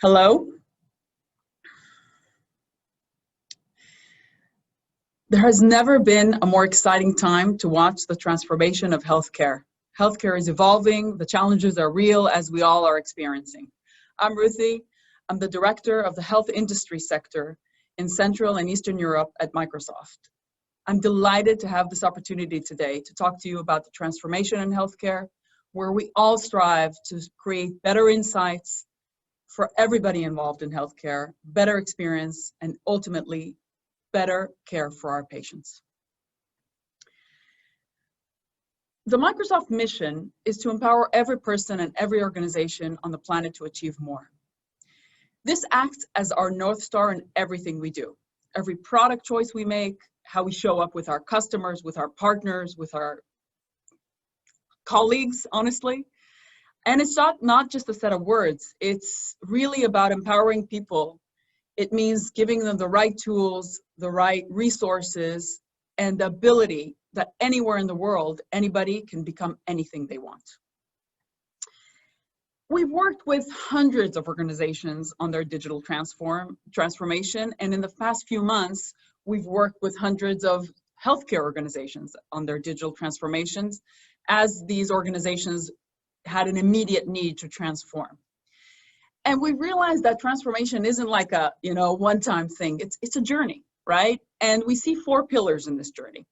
Hello. There has never been a more exciting time to watch the transformation of healthcare. Healthcare is evolving, the challenges are real as we all are experiencing. I'm Ruthy. I'm the director of the health industry sector in Central and Eastern Europe at Microsoft. I'm delighted to have this opportunity today to talk to you about the transformation in healthcare, where we all strive to create better insights for everybody involved in healthcare, better experience, and ultimately better care for our patients. The Microsoft mission is to empower every person and every organization on the planet to achieve more. This acts as our North Star in everything we do. Every product choice we make, how we show up with our customers, with our partners, with our colleagues, honestly. And it's not just a set of words, it's really about empowering people. It means giving them the right tools, the right resources, and the ability that anywhere in the world, anybody can become anything they want. We've worked with hundreds of organizations on their digital transformation, and in the past few months, we've worked with hundreds of healthcare organizations on their digital transformations as these organizations had an immediate need to transform. And we realized that transformation isn't like a one-time thing. It's a journey, right? And we see 4 pillars in this journey.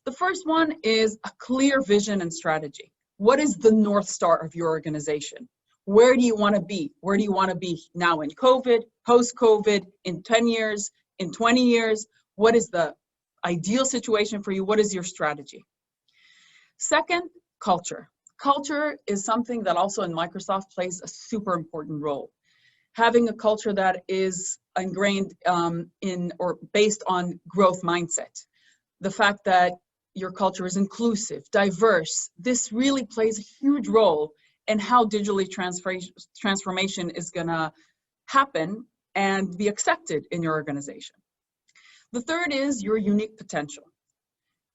The first one is a clear vision and strategy. What is the North Star of your organization? Where do you want to be? Where do you want to be now in COVID, post-COVID, in 10 years, in 20 years? What is the ideal situation for you? What is your strategy? Second, culture. Culture is something that also in Microsoft plays a super important role. Having a culture that is ingrained in or based on growth mindset. The fact that your culture is inclusive, diverse, this really plays a huge role in how digitally transformation is gonna happen and be accepted in your organization. The third is your unique potential.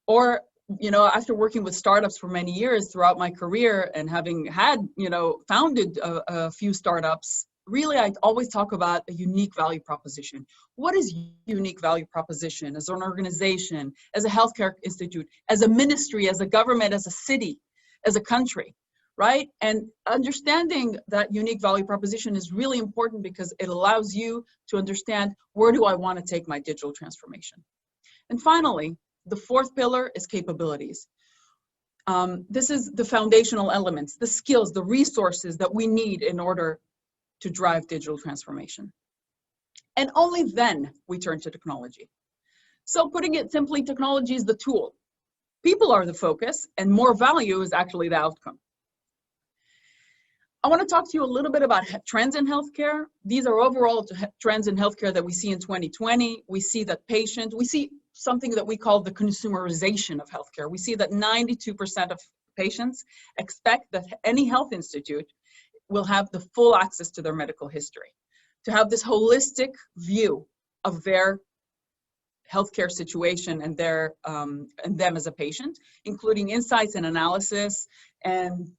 Or after working with startups for many years throughout my career and having had, founded a few startups, really I always talk about a unique value proposition. What is unique value proposition as an organization, as a healthcare institute, as a ministry, as a government, as a city, as a country, right? And understanding that unique value proposition is really important because it allows you to understand, where do I want to take my digital transformation? And finally, the fourth pillar is capabilities. This is the foundational elements, the skills, the resources that we need in order to drive digital transformation. And only then we turn to technology. So putting it simply, technology is the tool. People are the focus, and more value is actually the outcome. I want to talk to you a little bit about trends in healthcare. These are overall trends in healthcare that we see in 2020. We see that we see something that we call the consumerization of healthcare. We see that 92% of patients expect that any health institute will have the full access to their medical history, to have this holistic view of their healthcare situation and them as a patient, including insights and analysis and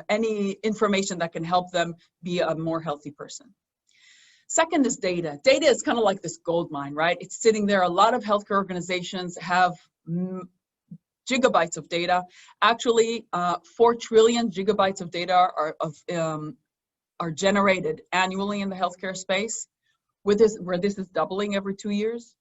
any information that can help them be a more healthy person. Second is data. Data is kind of like this gold mine, right? It's sitting there. A lot of healthcare organizations have gigabytes of data. Actually, 4 trillion gigabytes of data are generated annually in the healthcare space, where this is doubling every 2 years.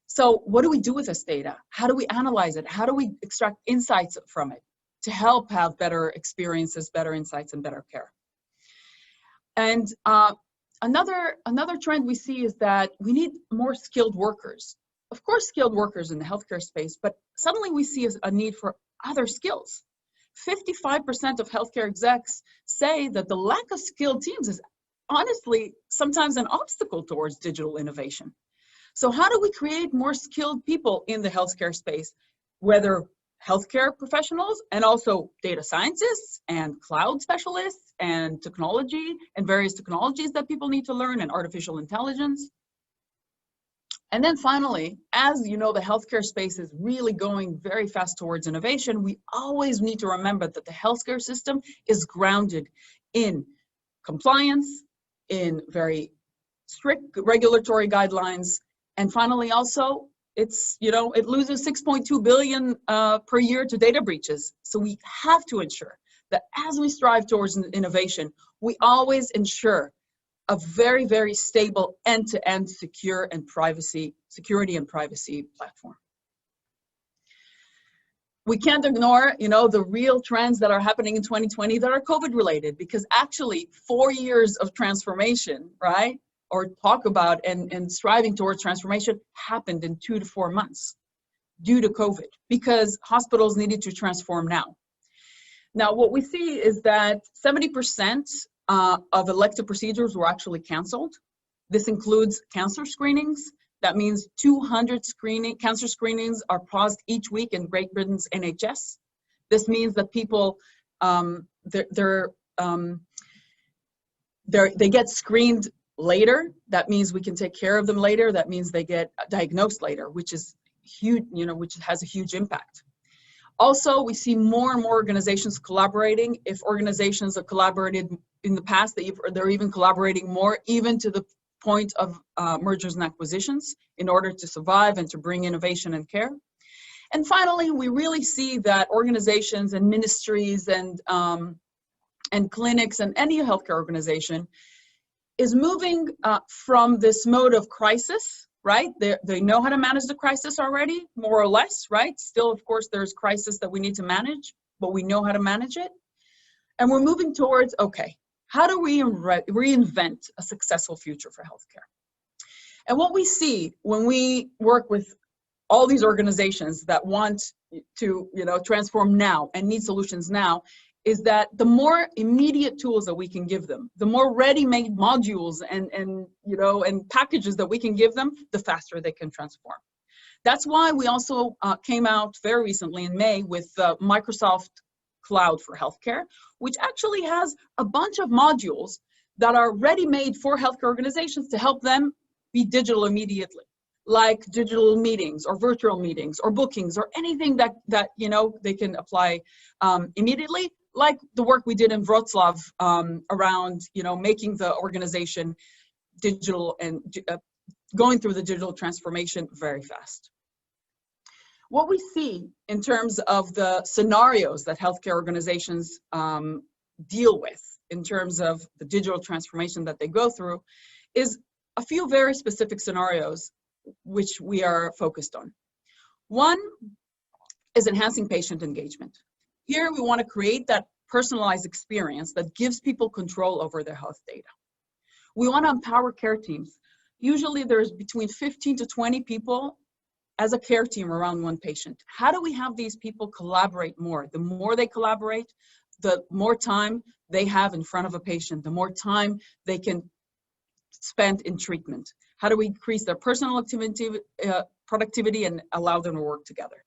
So what do we do with this data? How do we analyze it? How do we extract insights from it to help have better experiences, better insights, and better care? And another trend we see is that we need more skilled workers. Of course, skilled workers in the healthcare space, but suddenly we see a need for other skills. 55% of healthcare execs say that the lack of skilled teams is honestly sometimes an obstacle towards digital innovation. So how do we create more skilled people in the healthcare space, whether healthcare professionals and also data scientists and cloud specialists and technology and various technologies that people need to learn and artificial intelligence? And then finally, as you know, the healthcare space is really going very fast towards innovation. We always need to remember that the healthcare system is grounded in compliance, in very strict regulatory guidelines. And finally, also, it's, it loses 6.2 billion per year to data breaches. So we have to ensure that as we strive towards innovation, we always ensure a very, very stable end-to-end security and privacy platform. We can't ignore, the real trends that are happening in 2020 that are COVID related, because actually 4 years of transformation, right? Or talk about and striving towards transformation happened in 2 to 4 months due to COVID, because hospitals needed to transform now. Now, what we see is that 70% of elective procedures were actually canceled. This includes cancer screenings. That means 200 cancer screenings are paused each week in Great Britain's NHS. This means that people, they get screened later. That means we can take care of them later. That means they get diagnosed later, which is huge, which has a huge impact. Also, we see more and more organizations collaborating. If organizations have collaborated in the past, they're even collaborating more, even to the point of mergers and acquisitions, in order to survive and to bring innovation and care. And finally, we really see that organizations and ministries and clinics and any healthcare organization is moving from this mode of crisis, right? They know how to manage the crisis already, more or less, right? Still, of course, there's crisis that we need to manage, but we know how to manage it. And we're moving towards, okay, how do we reinvent a successful future for healthcare? And what we see when we work with all these organizations that want to, transform now and need solutions now, is that the more immediate tools that we can give them, the more ready-made modules and packages that we can give them, the faster they can transform. That's why we also came out very recently in May with Microsoft Cloud for Healthcare, which actually has a bunch of modules that are ready-made for healthcare organizations to help them be digital immediately, like digital meetings or virtual meetings or bookings or anything that they can apply immediately, like the work we did in Wrocław around making the organization digital and going through the digital transformation very fast. What we see in terms of the scenarios that healthcare organizations deal with in terms of the digital transformation that they go through is a few very specific scenarios which we are focused on. One is enhancing patient engagement. Here we want to create that personalized experience that gives people control over their health data. We want to empower care teams. Usually there's between 15 to 20 people as a care team around one patient. How do we have these people collaborate more? The more they collaborate, the more time they have in front of a patient, the more time they can spend in treatment. How do we increase their personal activity, productivity and allow them to work together?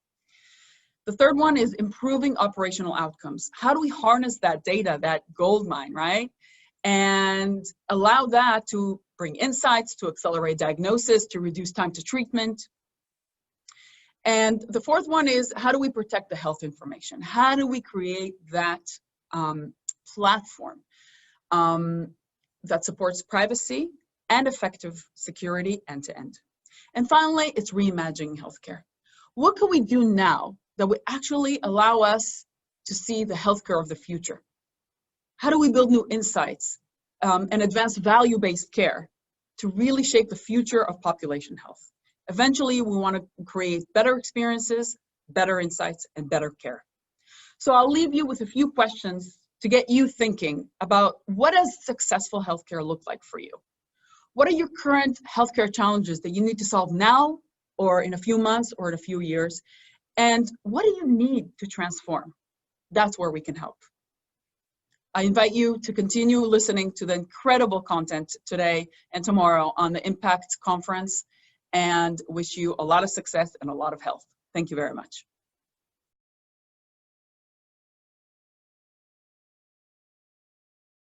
The third one is improving operational outcomes. How do we harness that data, that gold mine, right? And allow that to bring insights, to accelerate diagnosis, to reduce time to treatment. And the fourth one is, how do we protect the health information? How do we create that platform that supports privacy and effective security end-to-end? And finally, it's reimagining healthcare. What can we do now that would actually allow us to see the healthcare of the future? How do we build new insights and advance value-based care to really shape the future of population health? Eventually, we want to create better experiences, better insights, and better care. So I'll leave you with a few questions to get you thinking about, what does successful healthcare look like for you? What are your current healthcare challenges that you need to solve now, or in a few months, or in a few years? And what do you need to transform? That's where we can help. I invite you to continue listening to the incredible content today and tomorrow on the Impact Conference, and wish you a lot of success and a lot of health. Thank you very much.